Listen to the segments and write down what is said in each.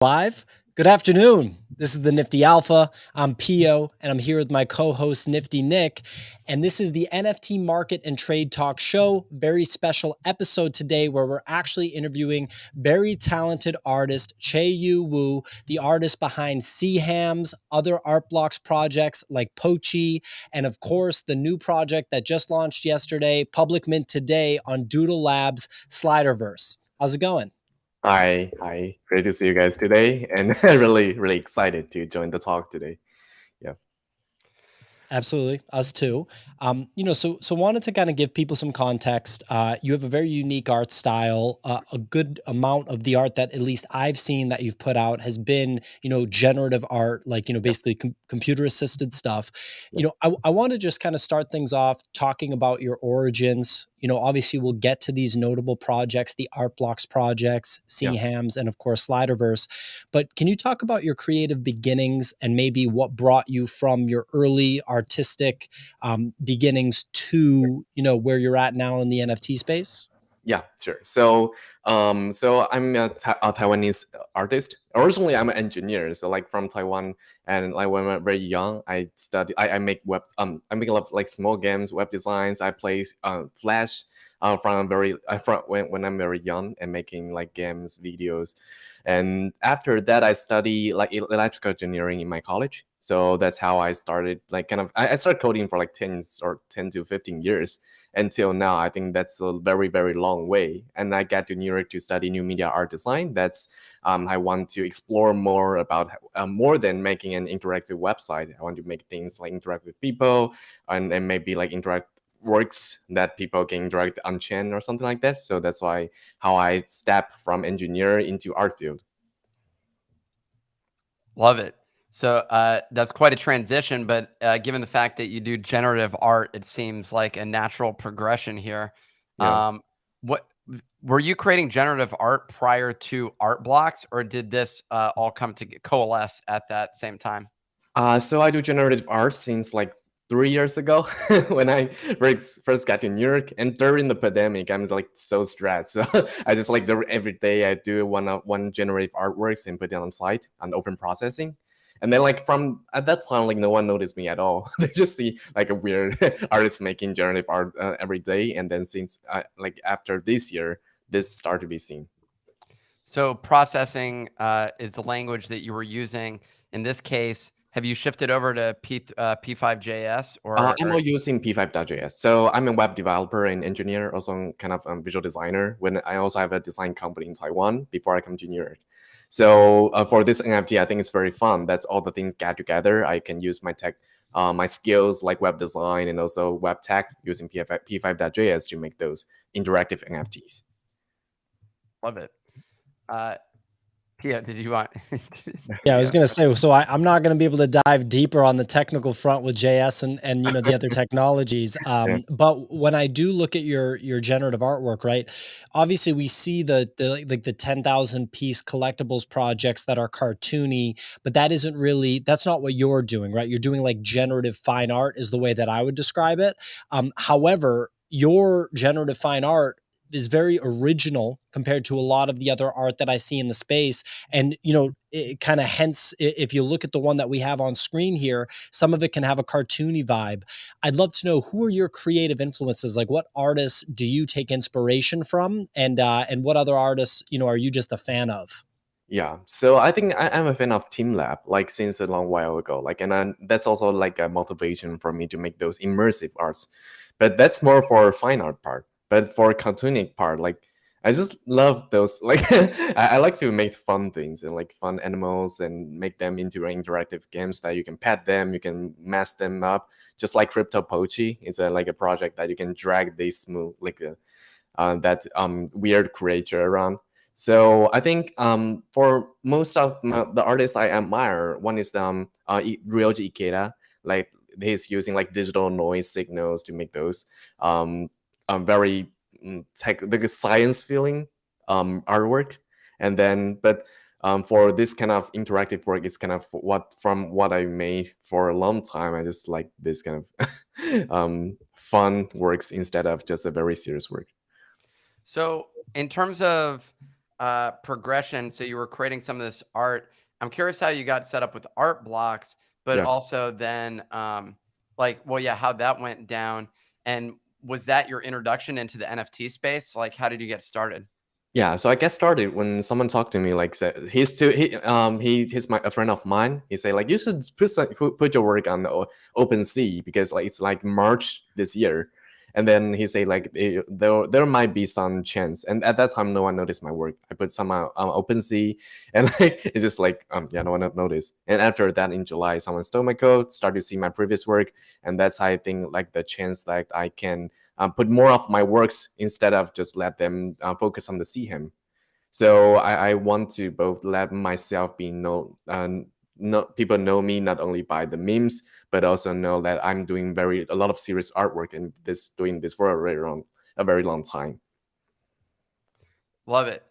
Live. Good afternoon. This is the Nifty Alpha. I'm Pio, and I'm here with my co-host Nifty Nick. And this is the NFT Market and Trade Talk Show. Very special episode today where we're actually interviewing very talented artist Che-Yu Wu, the artist behind C-Hams, other art blocks projects like Pochi, and of course the new project that just launched yesterday, public mint today on Doodle Labs, Sliderverse. How's it going? Hi. Great to see you guys today, and really excited to join the talk today. Yeah. Absolutely, us too. So wanted to kind of give people some context. You have a very unique art style. A good amount of the art that at least I've seen that you've put out has been, generative art, like basically computer assisted stuff. I want to just kind of start things off talking about your origins. Obviously we'll get to these notable projects, the art blocks projects, C-Hams, and of course Sliderverse. But can you talk about your creative beginnings and maybe what brought you from your early artistic beginnings to, where you're at now in the NFT space? Yeah, sure. So I'm a Taiwanese artist. Originally, I'm an engineer. So like from Taiwan, and like when I'm very young, I make web. I make a lot of like small games, web designs. I play Flash. From when I'm very young and making like games, videos, and after that I study like electrical engineering in my college. So that's how I started. Like kind of, I started coding for like 10 to 15 years until now. I think that's a very long way. And I got to New York to study new media art design. That's I want to explore more about more than making an interactive website. I want to make things like interact with people and maybe like interact works that people can interact on chain or something like that. So that's why how I step from engineer into art field. Love it. So that's quite a transition, but given the fact that you do generative art, it seems like a natural progression here. Yeah. What were you creating generative art prior to art blocks, or did this all come to coalesce at that same time? So I do generative art since like 3 years ago when I first got to New York, and during the pandemic, I'm like so stressed. So I just like every day I do one generative artworks and put it on site on open processing. And then like from at that time, like no one noticed me at all. They just see like a weird artist making generative art every day. And then since like after this year, this started to be seen. So processing is the language that you were using. In this case, have you shifted over to P5.js or? I'm not using P5.js. So I'm a web developer and engineer, also kind of visual designer. When I also have a design company in Taiwan before I come to New York. So for this NFT, I think it's very fun. That's all the things get together. I can use my skills like web design and also web tech using P5.js to make those interactive NFTs. Love it. Pia, did you want? Yeah, I was going to say, so I'm not going to be able to dive deeper on the technical front with JS and the other technologies. But when I do look at your generative artwork, right? Obviously, we see the 10,000 piece collectibles projects that are cartoony, but that's not what you're doing, right? You're doing like generative fine art is the way that I would describe it. However, your generative fine art is very original compared to a lot of the other art that I see in the space. And, it kind of hence, if you look at the one that we have on screen here, some of it can have a cartoony vibe. I'd love to know, who are your creative influences? Like, what artists do you take inspiration from? And what other artists, are you just a fan of? Yeah, so I think I'm a fan of Team Lab, like since a long while ago. Like, and then that's also like a motivation for me to make those immersive arts. But that's more for fine art part. But for cartoonic part, like I just love those. Like I like to make fun things and like fun animals and make them into interactive games that you can pet them, you can mess them up, just like Crypto Pochi. It's like a project that you can drag this smooth like that weird creature around. So I think for most of the artists I admire, one is Ryoji Ikeda. Like he's using like digital noise signals to make those very like a science feeling artwork. And then, but for this kind of interactive work, it's kind of what I made for a long time. I just like this kind of fun works instead of just a very serious work. So in terms of progression. So you were creating some of this art. I'm curious how you got set up with art blocks, but Yeah. also then like, well, yeah, how that went down. And was that your introduction into the NFT space? Like, how did you get started? Yeah, so I get started when someone talked to me, like said he's a friend of mine. He said like you should put your work on OpenSea because like it's like March this year, and then he said like there might be some chance. And at that time, no one noticed my work. I put some on OpenSea, and like it's just like yeah, no one noticed. And after that, in July, someone stole my code, started to see my previous work, and that's how I think like the chance that I can put more of my works instead of just let them focus on the CHEM. So I want to both let myself be known. People know me not only by the memes, but also know that I'm doing a lot of serious artwork and doing this for a very long time. Love it.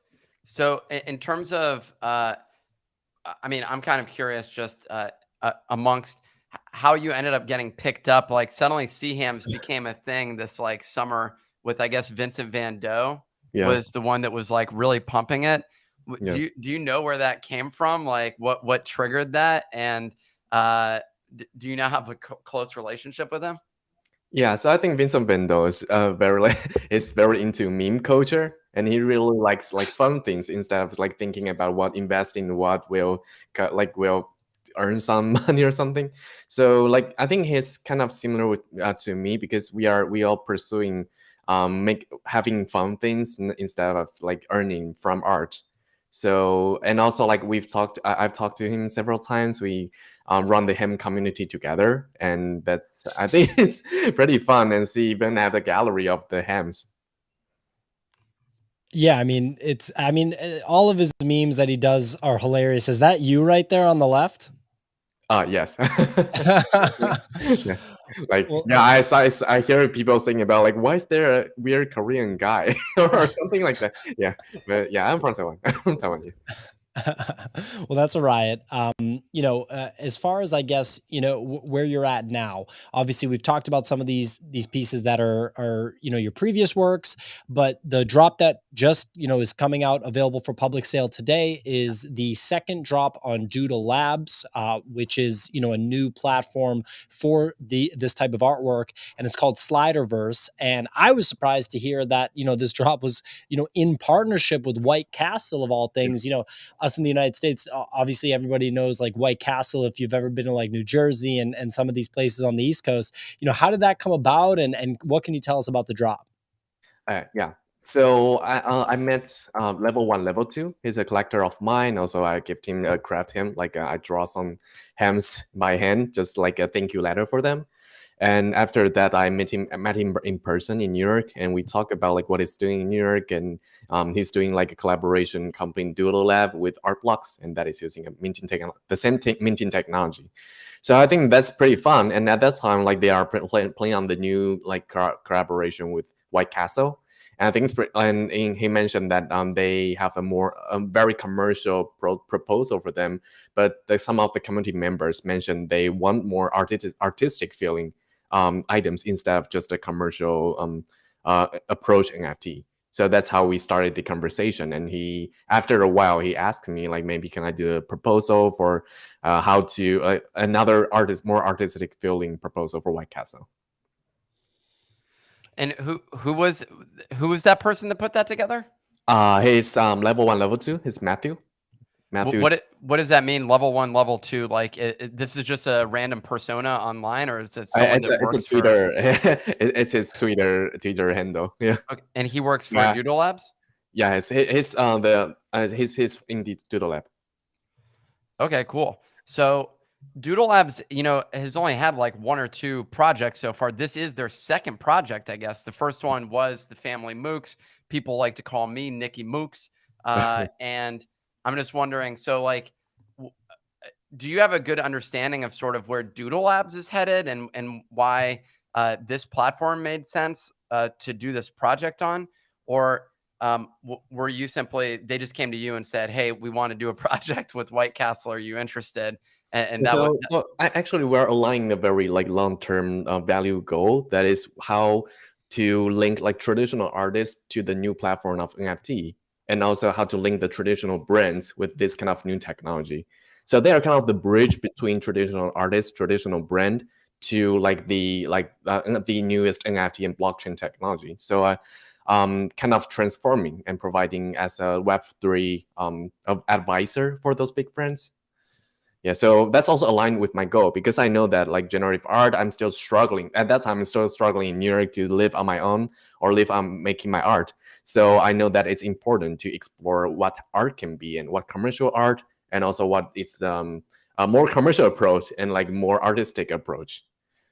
So in terms of, I mean, I'm kind of curious just amongst how you ended up getting picked up. Like suddenly CHAMs became a thing this like summer with, I guess, Vincent Van Gogh Yeah, was the one that was like really pumping it. yeah. Do you know where that came from? Like what triggered that? And uh, do you now have a close relationship with him? Yeah, so I think Vincent Van Gogh is very is very into meme culture, and he really likes like fun things instead of like thinking about what invest in what will earn some money or something. So like I think he's kind of similar with to me because we all pursuing having fun things instead of like earning from art. So and also like I've talked to him several times. We run the hem community together, and that's I think it's pretty fun and see even have a gallery of the hems. Yeah, I mean, all of his memes that he does are hilarious. Is that you right there on the left? Yes. Yeah. Like Well, yeah, I hear people saying about like why is there a weird Korean guy or something like that. Yeah, but yeah, I'm from Taiwan. I'm from Taiwan. Yeah. well, that's a riot. As far as I guess, where you're at now. Obviously, we've talked about some of these pieces that are your previous works, but the drop that just is coming out available for public sale today is the second drop on Doodle Labs, which is a new platform for this type of artwork, and it's called Sliderverse. And I was surprised to hear that this drop was in partnership with White Castle of all things. Us in the United States, obviously everybody knows like White Castle. If you've ever been to like New Jersey and some of these places on the East Coast, how did that come about, and what can you tell us about the drop? Yeah. So I met level one, level two. He's a collector of mine. Also, I give him craft him like I draw some hems by hand, just like a thank you letter for them. And after that, I met him in person in New York, and we talked about like what he's doing in New York, and he's doing like a collaboration company Doodle Lab with art blocks, and that is using a the same minting technology. So I think that's pretty fun. And at that time, like they are playing on the new like collaboration with White Castle. And I think he mentioned that they have a very commercial proposal for them, but some of the community members mentioned they want more artistic feeling items instead of just a commercial approach NFT. So that's how we started the conversation. And after a while, he asked me like, maybe can I do a proposal for how to another more artistic feeling proposal for White Castle. And who was that person that put that together? He's level one, level two. He's Matthew. Matthew. What does that mean? Level one, level two? Like this is just a random persona online, or is it someone that It's a works Twitter. It's his Twitter handle. Yeah. Okay, and he works for Yeah. Doodle Labs? Yeah. He's in the Doodle Lab. Okay, cool. So Doodle Labs, has only had like one or two projects so far. This is their second project, I guess. The first one was the Family Mooks. People like to call me Nicky Mooks. And I'm just wondering, so like, do you have a good understanding of sort of where Doodle Labs is headed and why this platform made sense to do this project on? Or were you they just came to you and said, hey, we want to do a project with White Castle. Are you interested? And that was Actually, we're aligning a very like long-term value goal. That is how to link like traditional artists to the new platform of NFT. and also how to link the traditional brands with this kind of new technology. So they are kind of the bridge between traditional artists, traditional brand, to the newest NFT and blockchain technology. So kind of transforming and providing as a Web3 advisor for those big brands. Yeah, so that's also aligned with my goal, because I know that like generative art, I'm still struggling. At that time, I'm still struggling in New York to live on my own or live on making my art. So I know that it's important to explore what art can be and what commercial art, and also what is a more commercial approach and like more artistic approach.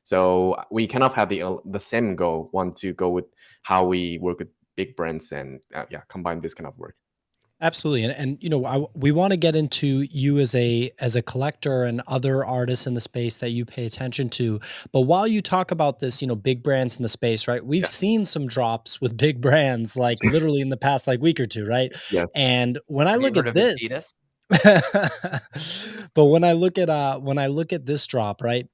So we kind of have the same goal, want to go with how we work with big brands and combine this kind of work. Absolutely, and we want to get into you as a collector and other artists in the space that you pay attention to. But while you talk about this, big brands in the space, right? We've Yeah. seen some drops with big brands, like literally in the past like week or two, right? Yes. And when I Have you look heard at of this, Adidas? but when I look at this drop, right?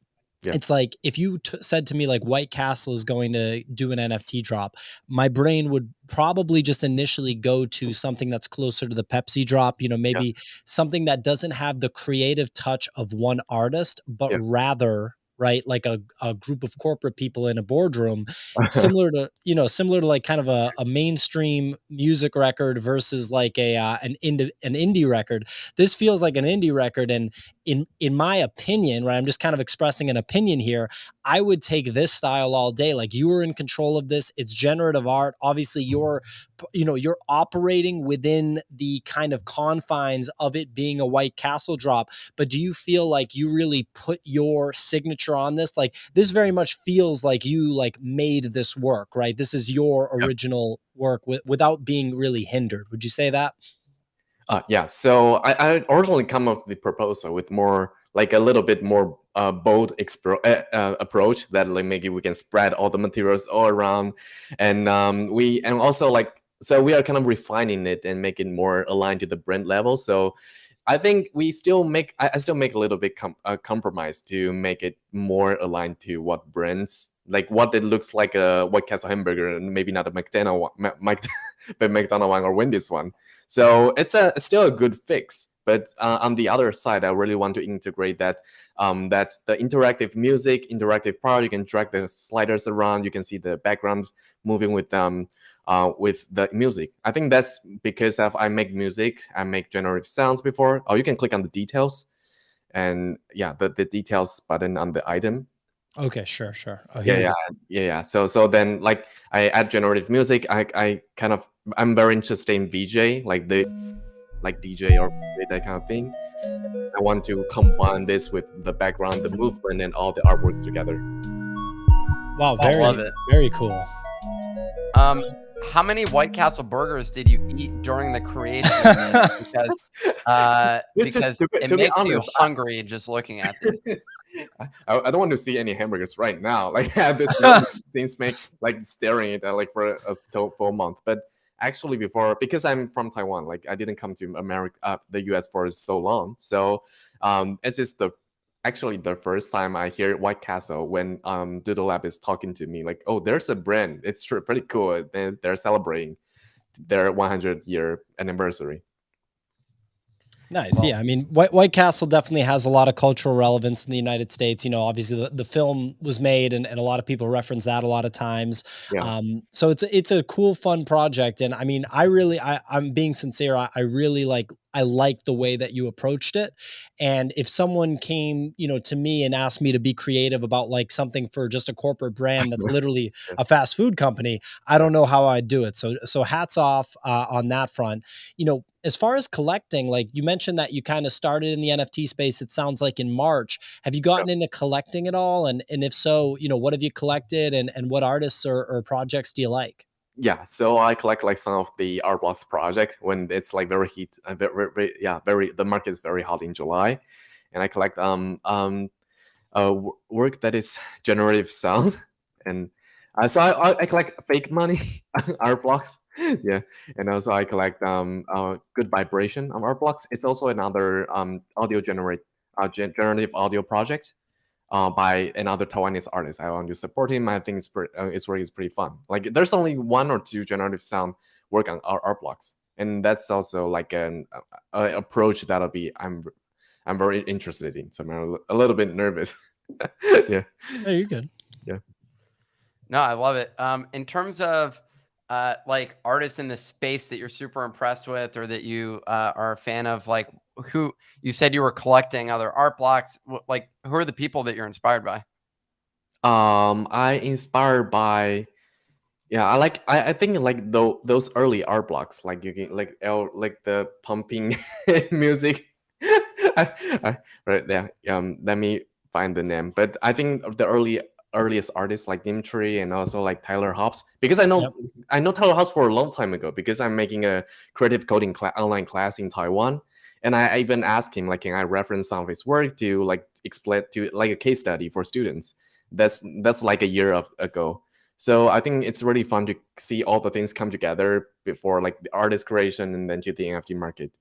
Yeah. It's like if you said to me like White Castle is going to do an NFT drop, my brain would probably just initially go to something that's closer to the Pepsi drop, Yeah. maybe something that doesn't have the creative touch of one artist, but Yeah. rather, right, like a group of corporate people in a boardroom, similar to like kind of a mainstream music record versus like an indie record. This feels like an indie record, and in my opinion, right, I'm just kind of expressing an opinion here, I would take this style all day. Like, you are in control of this. It's generative art. Obviously, you're operating within the kind of confines of it being a White Castle drop. But do you feel like you really put your signature on this? Like, this very much feels like you like made this work, right? This is your original work without being really hindered. Would you say that? Yeah. So I originally come up with the proposal with more like a little bit more bold approach, that like maybe we can spread all the materials all around, and also like, so we are kind of refining it and make it more aligned to the brand level. So I think I still make a little bit compromise to make it more aligned to what brands, like what it looks like a White Castle hamburger, and maybe not a McDonald's one, but McDonald's one or Wendy's one. So it's still a good fix. But on the other side, I really want to integrate that the interactive music, interactive part, you can drag the sliders around, you can see the background moving with the music. I think that's because I make music, I make generative sounds before. Oh, you can click on the details, and yeah, the details button on the item. Okay, sure. Oh, Yeah, here we yeah, go. yeah. So then, like, I add generative music. I'm very interested in VJ, like DJ or that kind of thing. I want to combine this with the background, the movement, and all the artworks together. Wow, I love very, it. very cool. How many White Castle burgers did you eat during the creation of this? Because it To be makes you honest, hungry just looking at this. I don't want to see any hamburgers right now. Like, I have this moment since like staring at it like for for a month. But actually, before, because I'm from Taiwan, like I didn't come to the US for so long. So it is actually the first time I hear White Castle when Doodle Lab is talking to me. Like, oh, there's a brand. It's pretty cool. They're celebrating their 100-year anniversary. Nice. Well, Yeah. I mean, White Castle definitely has a lot of cultural relevance in the United States. Obviously the film was made, and a lot of people reference that a lot of times. Yeah. So it's a cool, fun project. And I mean, I'm being sincere. I really I like the way that you approached it. And if someone came, to me and asked me to be creative about like something for just a corporate brand that's literally Yeah. a fast food company, I don't know how I'd do it. So hats off on that front. As far as collecting, like you mentioned that you kind of started in the NFT space, it sounds like in March. Have you gotten into collecting at all? And if so, what have you collected, and what artists or projects do you like? Yeah, so I collect like some of the art blocks project when it's like very heat, very the market is very hot in July, and I collect work that is generative sound, and so I collect fake money art blocks, yeah, and also I collect good vibration on art blocks. It's also another generative audio project by another Taiwanese artist. I want to support him. I think his work is pretty fun. Like, there's only one or two generative sound work on art blocks. and that's also like an approach that'll be I'm very interested in. So I'm a little bit nervous. Yeah. Oh, you're good. Yeah. No, I love it. In terms of like artists in the space that you're super impressed with, or that you are a fan of, like who you said you were collecting other art blocks, like who are the people that you're inspired by? I inspired by yeah, I think like those early art blocks, like you can like the pumping music. Right there. Let me find the name. But I think of the earliest artists like Dimitri and also like Tyler Hobbs, because Yep. I know Tyler Hobbs for a long time ago because I'm making a creative coding online class in Taiwan. And I even asked him like, can I reference some of his work to like explain to like a case study for students? That's like a year ago. So I think it's really fun to see all the things come together before like the artist creation and then to the NFT market.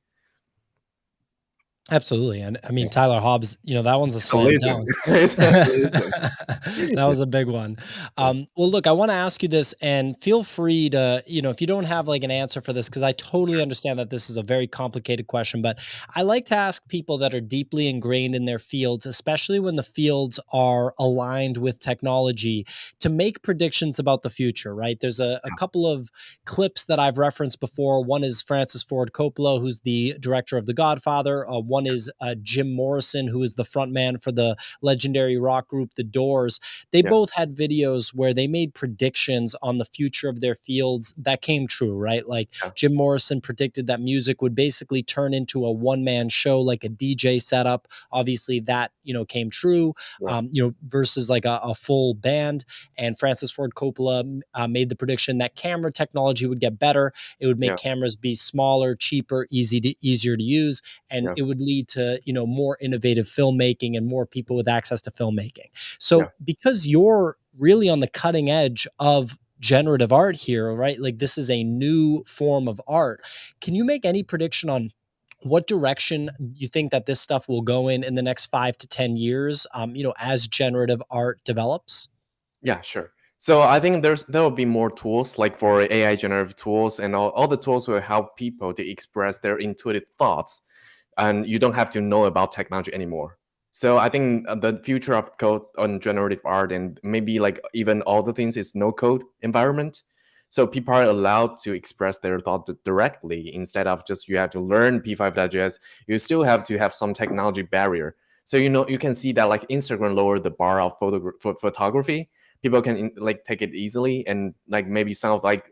Absolutely, and I mean, Yeah. Tyler Hobbs, that one's a It's a slam legend. dunk. It's a legend. That was a big one. Yeah. Well, look, I wanna ask you this, and feel free to, if you don't have, like, an answer for this, because I totally understand that this is a very complicated question, but I like to ask people that are deeply ingrained in their fields, especially when the fields are aligned with technology, to make predictions about the future, right? There's a couple of clips that I've referenced before. One is Francis Ford Coppola, who's the director of The Godfather. One is Jim Morrison, who is the frontman for the legendary rock group The Doors. They Yeah. both had videos where they made predictions on the future of their fields that came true, right? Like Yeah. Jim Morrison predicted that music would basically turn into a one-man show, like a DJ setup. Obviously, that came true. Yeah. Versus like a full band. And Francis Ford Coppola made the prediction that camera technology would get better. It would make Yeah. cameras be smaller, cheaper, easier to use, and Yeah. it would lead to more innovative filmmaking and more people with access to filmmaking. Yeah. So because you're really on the cutting edge of generative art here, right? Like this is a new form of art. Can you make any prediction on what direction you think that this stuff will go in the next 5 to 10 years, as generative art develops? Yeah, sure. So I think there will be more tools like for AI generative tools, and all the tools will help people to express their intuitive thoughts, and you don't have to know about technology anymore. So I think the future of code on generative art and maybe like even all the things is no code environment. So people are allowed to express their thought directly instead of just you have to learn P5.js. You still have to have some technology barrier. So you can see that like Instagram lowered the bar of photography. People can like take it easily, and like maybe some of like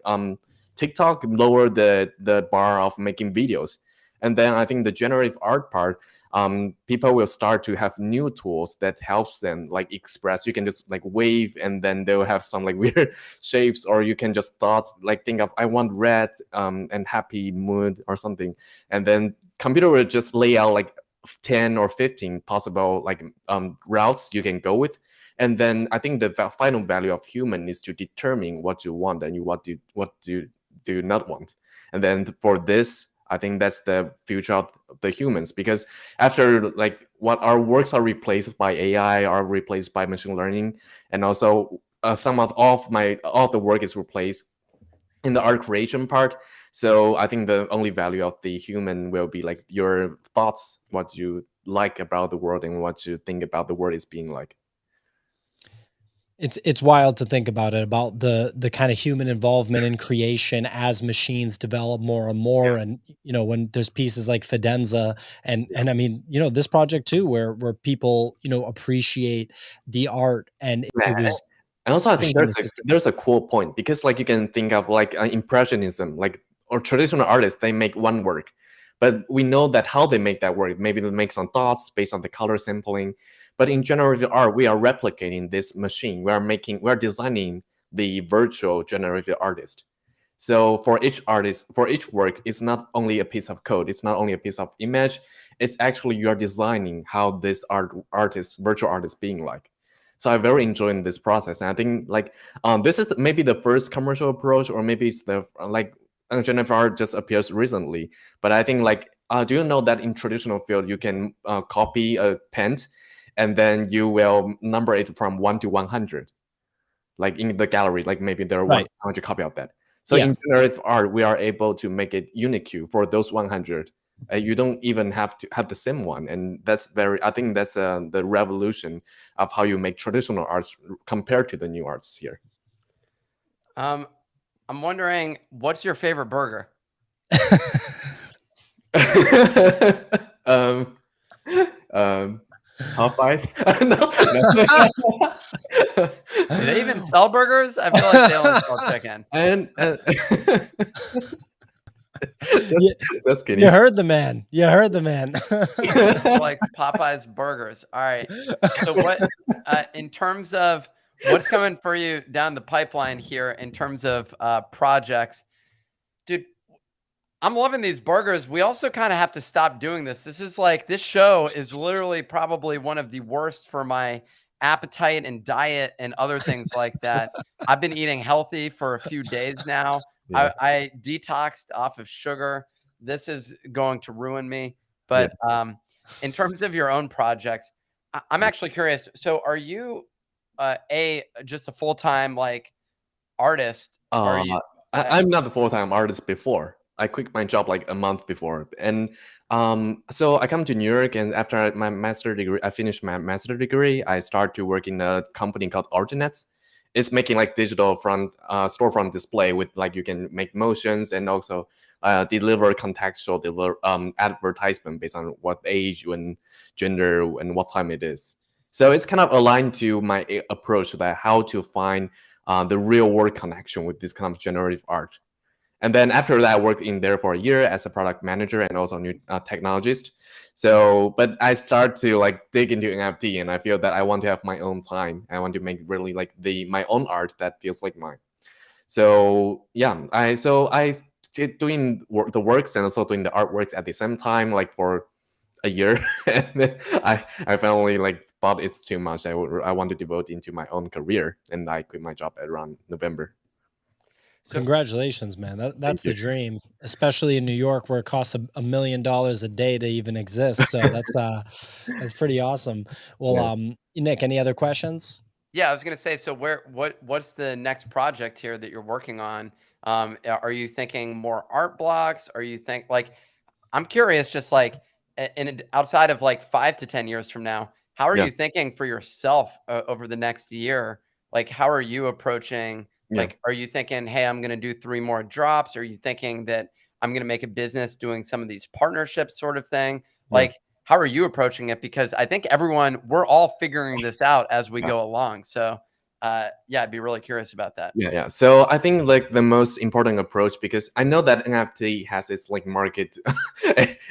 TikTok lower the bar of making videos. And then I think the generative art part, people will start to have new tools that helps them like express. You can just like wave, and then they will have some like weird shapes, or you can just think of I want red and happy mood or something, and then computer will just lay out like 10 or 15 possible like routes you can go with. And then I think the final value of human is to determine what you want and what do you not want. And then for this, I think that's the future of the humans, because after like what our works are replaced by AI, are replaced by machine learning, and also some of all the work is replaced in the art creation part. So I think the only value of the human will be like your thoughts, what you like about the world and what you think about the world is being like. It's wild to think about it, about the kind of human involvement in creation as machines develop more and Yeah, more. And when there's pieces like Fidenza, and yeah. and I mean, this project too, where people appreciate the art, and it Yeah. was And also, I think machine assisted. there's a cool point, because like you can think of like impressionism, like or traditional artists, they make one work, but we know that how they make that work. Maybe they make some thoughts based on the color sampling, but in generative art, we are replicating this machine. We are designing the virtual generative artist. So for each artist, for each work, it's not only a piece of code. It's not only a piece of image. It's actually you are designing how this virtual artist being like. So I'm very enjoying this process, and I think like this is maybe the first commercial approach, or maybe it's the like generative art just appears recently. But I think like do you know that in traditional field you can copy a paint, and then you will number it from 1 to 100, like in the gallery, like maybe there are Right. 100 copy of that. So Yeah. in generative art, we are able to make it unique for those 100. You don't even have to have the same one, and I think that's the revolution of how you make traditional arts compared to the new arts here. I'm wondering, what's your favorite burger? Popeyes. Do they even sell burgers? I feel like they only sell chicken. And you, just kidding. you heard the man. You heard the man. Likes Popeyes burgers. All right. So what, in terms of what's coming for you down the pipeline here in terms of projects, dude, I'm loving these burgers. We also kind of have to stop doing this. This show is literally probably one of the worst for my appetite and diet and other things like that. I've been eating healthy for a few days now. Yeah. I detoxed off of sugar. This is going to ruin me. But in terms of your own projects, I'm actually curious. So are you just a full-time like artist? Are you? I'm not a full-time artist before. I quit my job like a month before. And so I come to New York, and after my master degree, I finished my master degree. I start to work in a company called Orginets. It's making like digital storefront display with like you can make motions and also deliver contextual advertisement based on what age and gender and what time it is. So it's kind of aligned to my approach to that, how to find the real world connection with this kind of generative art. And then after that, I worked in there for a year as a product manager and also new technologist. So, but I start to like dig into NFT, and I feel that I want to have my own time. I want to make really like my own art that feels like mine. So yeah, I did doing the works and also doing the artworks at the same time, like for a year. And then I finally like thought it's too much. I want to devote into my own career, and I quit my job around November. So, Congratulations, man. That's the dream, especially in New York where it costs $1 million a day to even exist. So that's pretty awesome. Well, Yeah. Nick, any other questions? yeah, I was gonna say, so what's the next project here that you're working on? Are you thinking more art blocks? Are you I'm curious, just like outside of like 5 to 10 years from now, how are Yeah. you thinking for yourself over the next year? Like, how are you approaching? Yeah. Like, are you thinking, hey, I'm gonna do 3 more drops? Are you thinking that I'm gonna make a business doing some of these partnerships, sort of thing? Yeah. Like, how are you approaching it? Because I think we're all figuring this out as we Yeah. go along. So, yeah, I'd be really curious about that. Yeah. So I think like the most important approach, because I know that NFT has its like market,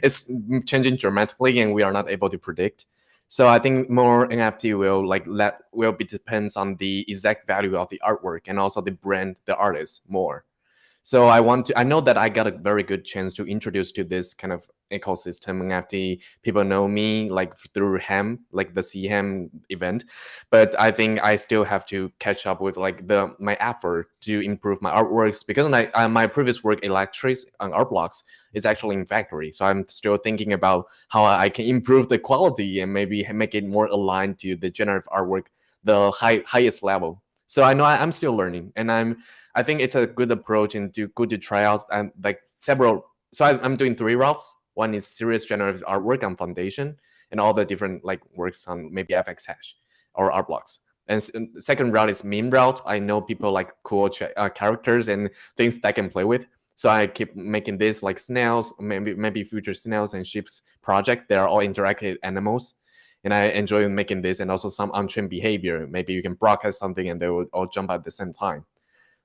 it's changing dramatically, and we are not able to predict. So I think more NFT will be depends on the exact value of the artwork and also the brand, the artist more. So I know that I got a very good chance to introduce to this kind of ecosystem. NFT people know me like through Ham, like the CHAM event, but I think I still have to catch up with like my effort to improve my artworks, because my previous work, Electrics on art blocks, is actually in factory. So I'm still thinking about how I can improve the quality and maybe make it more aligned to the generative artwork, the highest level. So I know I'm still learning, and I think it's a good approach and good to try out and like several. So I'm doing 3 routes. One is serious generative artwork on Foundation and all the different like works on maybe FX Hash or art blocks. And the second route is meme route. I know people like cool characters and things that I can play with. So I keep making this like snails, maybe future snails and ships project. They are all interactive animals. And I enjoy making this, and also some untrained behavior. Maybe you can broadcast something and they will all jump at the same time.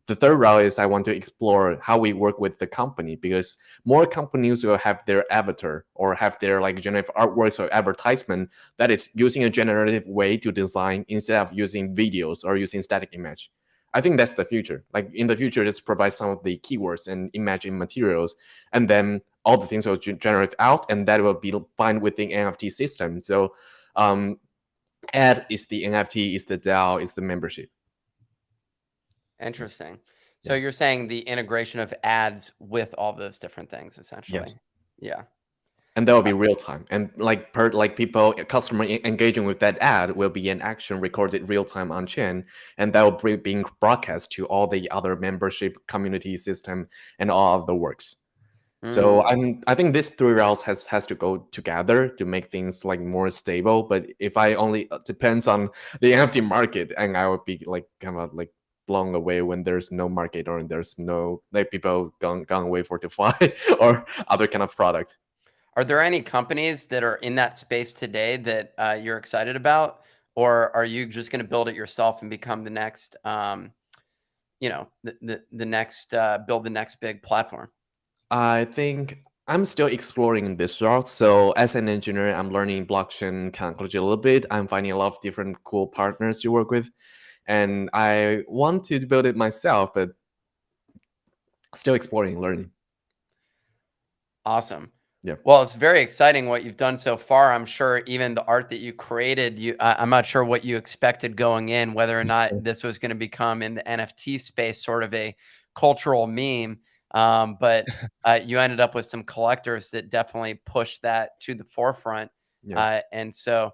The third route is I want to explore how we work with the company, because more companies will have their avatar or have their like generative artworks or advertisement that is using a generative way to design instead of using videos or using static image. I think that's the future. Like in the future, just provide some of the keywords and image materials, and then all the things will generate out, and that will be fine with the NFT system. So ad is the NFT, is the DAO, is the membership. Interesting. So you're saying the integration of ads with all those different things, essentially. Yes. Yeah. And that will be real time, and like people customer engaging with that ad will be an action recorded real time on chain, and that will be being broadcast to all the other membership community system and all of the works. So I think this three rails has to go together to make things like more stable. But if I only depends on the NFT market, and I would be like kind of like blown away when there's no market or there's no like people gone away for DeFi or other kind of product. Are there any companies that are in that space today that you're excited about, or are you just going to build it yourself and become the next, the next build the next big platform? I think I'm still exploring this route. So as an engineer, I'm learning blockchain technology a little bit. I'm finding a lot of different cool partners to work with, and I want to build it myself, but still exploring, learning. Awesome. Yeah. Well, it's very exciting what you've done so far. I'm sure even the art that you created, I'm not sure what you expected going in, whether or not this was going to become in the NFT space sort of a cultural meme. But you ended up with some collectors that definitely pushed that to the forefront. Yeah. And so,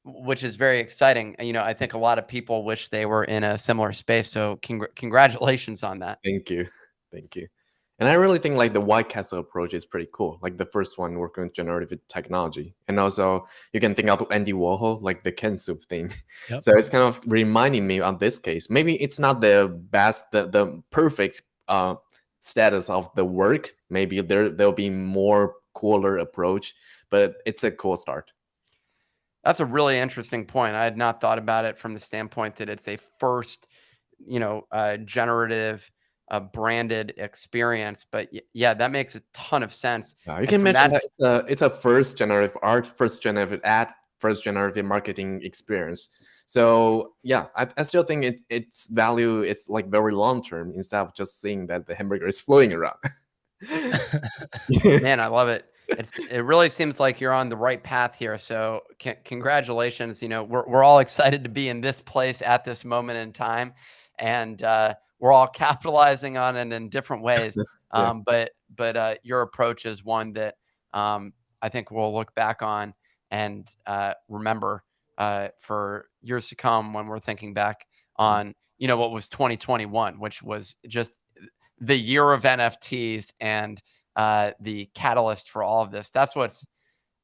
which is very exciting. I think a lot of people wish they were in a similar space. So congratulations on that. Thank you. Thank you. And I really think like the White Castle approach is pretty cool. Like the first one working with generative technology. And also you can think of Andy Warhol, like the Ken soup thing. Yep. So it's kind of reminding me on this case. Maybe it's not the best, the perfect status of the work. Maybe there'll be more cooler approach, but it's a cool start. That's a really interesting point. I had not thought about it from the standpoint that it's a first, generative, branded experience. But yeah, that makes a ton of sense. You And can from mention that, that it's a first generative art, first generative ad, first generative marketing experience. So yeah, I still think its value is like very long term instead of just seeing that the hamburger is flowing around. man, I love it. It really seems like you're on the right path here. So congratulations. We're all excited to be in this place at this moment in time, and we're all capitalizing on it in different ways. Yeah. But your approach is one that I think we'll look back on and remember for years to come when we're thinking back on what was 2021, which was just the year of NFTs and the catalyst for all of this. That's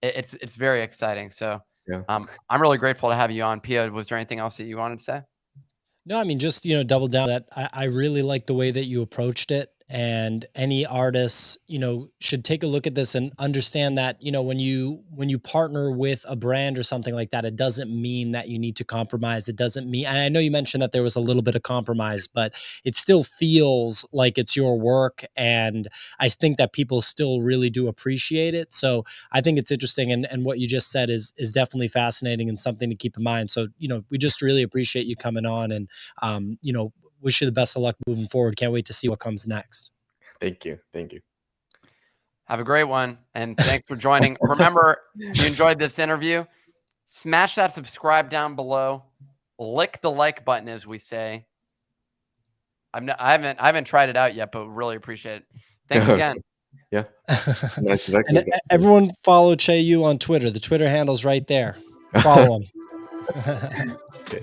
it's very exciting. So Yeah. I'm really grateful to have you on. Pia, was there anything else that you wanted to say? No, I mean, just, double down that I really like the way that you approached it. And any artists, should take a look at this and understand that, when you partner with a brand or something like that, it doesn't mean that you need to compromise. It doesn't mean, and I know you mentioned that there was a little bit of compromise, but it still feels like it's your work. And I think that people still really do appreciate it. So I think it's interesting. And what you just said is definitely fascinating and something to keep in mind. So, we just really appreciate you coming on, and wish you the best of luck moving forward. Can't wait to see what comes next. Thank you. Thank you. Have a great one. And thanks for joining. Remember, if you enjoyed this interview, smash that subscribe down below. Lick the like button, as we say. I haven't tried it out yet, but really appreciate it. Thanks again. Yeah. Nice to And everyone follow Che Yu on Twitter. The Twitter handle's right there. Follow him. Okay.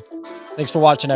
Thanks for watching, everyone.